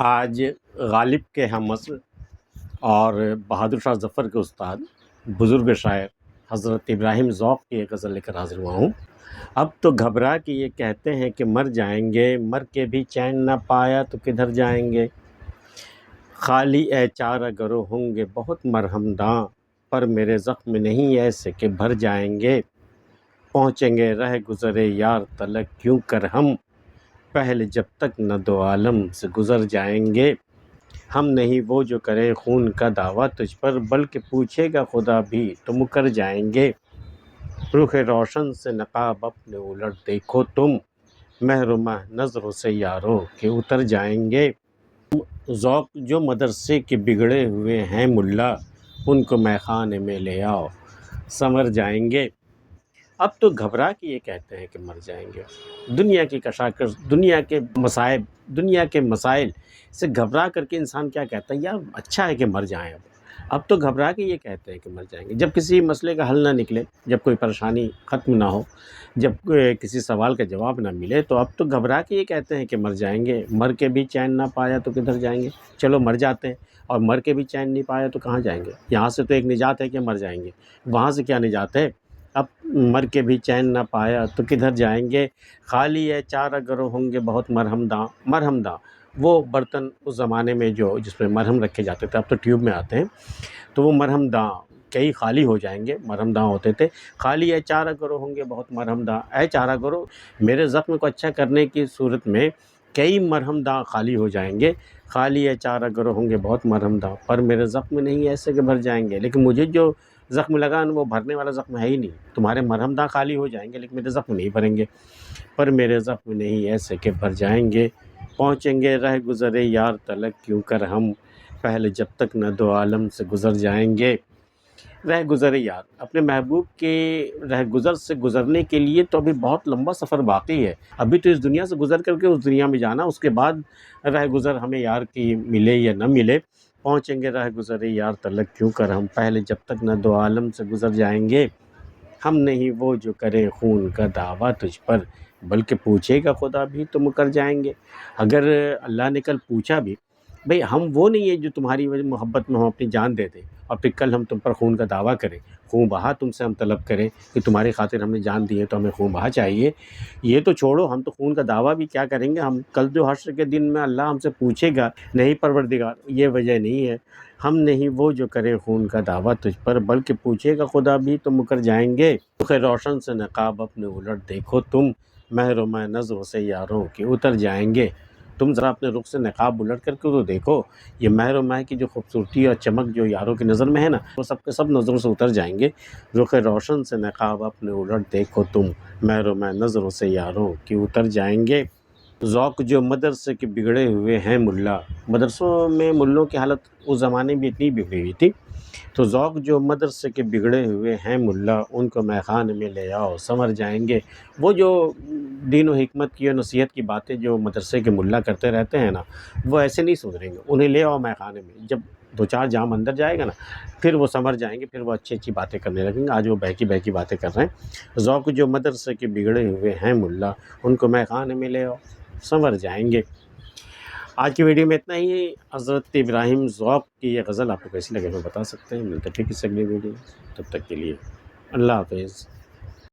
آج غالب کے ہم عصر اور بہادر شاہ ظفر کے استاد بزرگ شاعر حضرت ابراہیم ذوق کی ایک غزل لے کر حاضر ہوا ہوں۔ اب تو گھبرا کے یہ کہتے ہیں کہ مر جائیں گے، مر کے بھی چین نہ پایا تو کدھر جائیں گے۔ خالی اے چارہ گرو ہوں گے بہت مرہم داں، پر میرے زخم نہیں ایسے کہ بھر جائیں گے۔ پہنچیں گے رہ گزرے یار تلک کیوں کر ہم، پہلے جب تک نہ دو عالم سے گزر جائیں گے۔ ہم نہیں وہ جو کریں خون کا دعویٰ تجھ پر، بلکہ پوچھے گا خدا بھی تو مکر جائیں گے۔ رخ روشن سے نقاب اپنے الٹ دیکھو تم، مہر و مہ نظروں سے یارو کہ اتر جائیں گے۔ ذوق جو مدرسے کے بگڑے ہوئے ہیں ملا، ان کو مے خانے میں لے آؤ سنور جائیں گے۔ اب تو گھبرا کے یہ کہتے ہیں کہ مر جائیں گے۔ دنیا کی کشاکش، دنیا کے مصائب، دنیا کے مسائل سے گھبرا کر کے انسان کیا کہتا ہے، یار اچھا ہے کہ مر جائیں۔ اب تو گھبرا کے یہ کہتے ہیں کہ مر جائیں گے۔ جب کسی مسئلے کا حل نہ نکلے، جب کوئی پریشانی ختم نہ ہو، جب کسی سوال کا جواب نہ ملے، تو اب تو گھبرا کے یہ کہتے ہیں کہ مر جائیں گے۔ مر کے بھی چین نہ پایا تو کدھر جائیں گے۔ چلو مر جاتے ہیں، اور مر کے بھی چین نہیں پایا تو کہاں جائیں گے۔ یہاں سے تو ایک نجات ہے کہ مر جائیں گے، وہاں سے کیا نجات ہے۔ اب مر کے بھی چین نہ پایا تو کدھر جائیں گے۔ خالی ہے چارہ گرو ہوں گے بہت مرہم داں۔ مرہم داں وہ برتن اس زمانے میں جس میں مرہم رکھے جاتے تھے، اب تو ٹیوب میں آتے ہیں، تو وہ مرہم داں کئی خالی ہو جائیں گے، مرہم داں ہوتے تھے۔ خالی ہے چارہ گرو ہوں گے بہت مرہم داں، اے چارہ گرو میرے زخم کو اچھا کرنے کی صورت میں کئی مرہم داں خالی ہو جائیں گے۔ خالی ہے چارہ گرو ہوں گے بہت مرہم داں، پر میرے زخم نہیں ایسے کہ بھر جائیں گے۔ لیکن مجھے جو زخم لگا وہ بھرنے والا زخم ہے ہی نہیں۔ تمہارے مرہم داں خالی ہو جائیں گے لیکن میرے زخم نہیں بھریں گے، پر میرے زخم نہیں ایسے کہ بھر جائیں گے۔ پہنچیں گے رہ گزرے یار تلک کیوں کر ہم، پہلے جب تک نہ دو عالم سے گزر جائیں گے۔ رہ گزرے یار، اپنے محبوب کے رہ گزر سے گزرنے کے لیے تو ابھی بہت لمبا سفر باقی ہے۔ ابھی تو اس دنیا سے گزر کر کے اس دنیا میں جانا، اس کے بعد رہ گزر ہمیں یار کی ملے یا نہ ملے۔ پہنچیں گے رہ گزرے یار تلک کیوں کر ہم، پہلے جب تک نہ دو عالم سے گزر جائیں گے۔ ہم نہیں وہ جو کریں خون کا دعویٰ تجھ پر، بلکہ پوچھے گا خدا بھی تو مکر جائیں گے۔ اگر اللہ نے کل پوچھا بھی، بھئی ہم وہ نہیں ہیں جو تمہاری وجہ محبت میں ہم اپنی جان دے دیں، اور پھر کل ہم تم پر خون کا دعویٰ کریں، خون بہا تم سے ہم طلب کریں کہ تمہاری خاطر ہم نے جان دی ہے تو ہمیں خون بہا چاہیے۔ یہ تو چھوڑو، ہم تو خون کا دعویٰ بھی کیا کریں گے۔ ہم کل جو حشر کے دن میں اللہ ہم سے پوچھے گا، نہیں پروردگار یہ وجہ نہیں ہے، ہم نہیں وہ جو کریں خون کا دعویٰ تجھ پر، بلکہ پوچھے گا خدا بھی تو مکر جائیں گے۔ رخ روشن سے نقاب اپنے الٹ دیکھو تم، مہر و مہ نظروں سے یاروں کے اتر جائیں گے۔ تم ذرا اپنے رخ سے نقاب الٹ کر کے تو دیکھو، یہ مہر و مہ کی جو خوبصورتی اور چمک جو یاروں کی نظر میں ہے نا، وہ سب کے سب نظروں سے اتر جائیں گے۔ رخ روشن سے نقاب اپنے الٹ دیکھو تم، مہر و مہ نظروں سے یاروں کے اتر جائیں گے۔ ذوق جو مدرسے کے بگڑے ہوئے ہیں ملا، مدرسوں میں ملوں کی حالت اس زمانے میں اتنی بگڑی ہوئی تھی، تو ذوق جو مدرسے کے بگڑے ہوئے ہیں ملا، ان کو مے خانے میں لے آؤ سنور جائیں گے۔ وہ جو دین و حکمت کی اور نصیحت کی باتیں جو مدرسے کے ملا کرتے رہتے ہیں نا، وہ ایسے نہیں سدھریں گے۔ انہیں لے آؤ مے خانے میں، جب دو چار جام اندر جائے گا نا، پھر وہ سنور جائیں گے، پھر وہ اچھی اچھی باتیں کرنے لگیں گے۔ آج وہ بہکی بہکی باتیں کر رہے ہیں۔ ذوق جو مدرسے کے بگڑے ہوئے ہیں ملا، ان کو مے خانے میں لے آؤ سنور جائیں گے۔ آج کی ویڈیو میں اتنا ہی۔ حضرت ابراہیم ذوق کی یہ غزل آپ کو کیسی لگے ہمیں بتا سکتے ہیں۔ ملتے ہیں پھر کسی اگلی ویڈیو، تب تک کے لیے اللہ حافظ۔